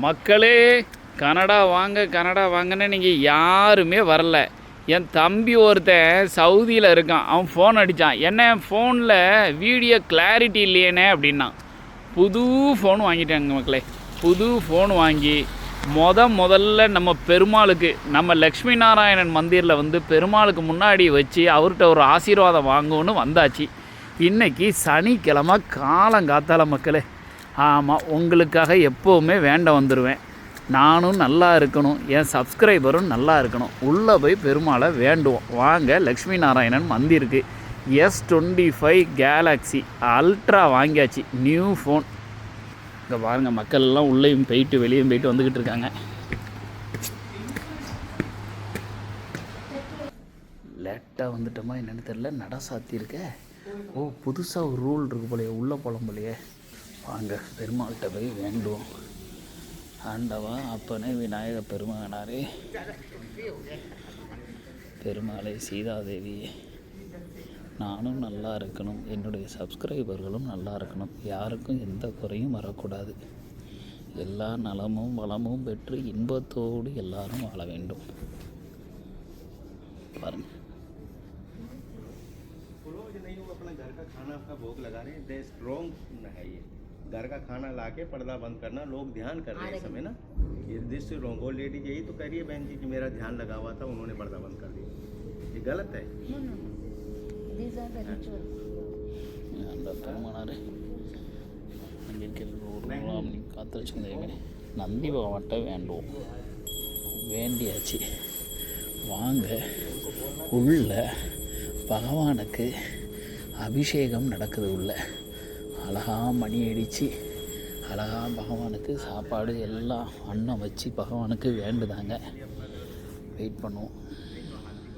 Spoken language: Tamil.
மக்களே, கனடா வாங்க கனடா வாங்கன்னு நீங்கள் யாருமே வரல. என் தம்பி ஒருத்தன் சவுதியில் இருக்கான். அவன் ஃபோன் அடித்தான், என்ன ஃபோனில் வீடியோ கிளாரிட்டி இல்லையேனே அப்படின்னா. புது ஃபோன் வாங்கிட்டாங்க மக்களே. புது ஃபோன் வாங்கி முதல்ல நம்ம பெருமாளுக்கு, நம்ம லக்ஷ்மி நாராயணன் மந்திரில் வந்து பெருமாளுக்கு முன்னாடி வச்சு அவர்கிட்ட ஒரு ஆசீர்வாதம் வாங்குவோன்னு வந்தாச்சு. இன்றைக்கி சனிக்கிழமை காலங்காத்தால மக்களே. ஆமாம், உங்களுக்காக எப்போவுமே வேண்ட வந்துடுவேன். நானும் நல்லா இருக்கணும், என் சப்ஸ்கிரைபரும் நல்லா இருக்கணும். உள்ளே போய் பெருமாளை வேண்டுவோம். வாங்க, லக்ஷ்மி நாராயணன் மந்திருக்கு. S25 கேலக்ஸி அல்ட்ரா வாங்கியாச்சு, நியூ ஃபோன். இங்கே பாருங்கள், மக்கள் எல்லாம் உள்ளேயும் போயிட்டு வெளியும் போயிட்டு வந்துக்கிட்டு இருக்காங்க. லேட்டாக வந்துட்டோமா என்னென்னு தெரில, நட சாத்தியிருக்க. ஓ, புதுசாக ஒரு ரூல் இருக்குது போலையே, உள்ளே போகலாம் போலையே. வாங்க, பெருமாள்கிட்ட போய் வேண்டுவோம். ஆண்டவா அப்பனே விநாயக பெருமானாரே, பெருமாளை சீதாதேவி, நானும் நல்லா இருக்கணும், என்னுடைய சப்ஸ்கிரைபர்களும் நல்லா இருக்கணும், யாருக்கும் எந்த குறையும் வரக்கூடாது, எல்லா நலமும் வளமும் பெற்று இன்பத்தோடு எல்லாரும் வாழ வேண்டும். பாருங்கள், घर का खाना लाके पर्दा बंद करना, लोग ध्यान कर रहे हैं इस समय ना। ये दिस रोंगोल लेडीज यही तो कह रही है बहन जी कि मेरा ध्यान लगा हुआ था, उन्होंने पर्दा बंद कर दिया। ये गलत है। நந்தி பகவான்கிட்ட வேண்டுவோம். வேண்டியாச்சு. வாங்க, உள்ள பகவானுக்கு அபிஷேகம் நடக்குது. உள்ள அழகாக மணி அடித்து அழகாக பகவானுக்கு சாப்பாடு எல்லாம் அன்னம் வச்சு பகவானுக்கு வேண்டுதாங்க. வெயிட் பண்ணுவோம்.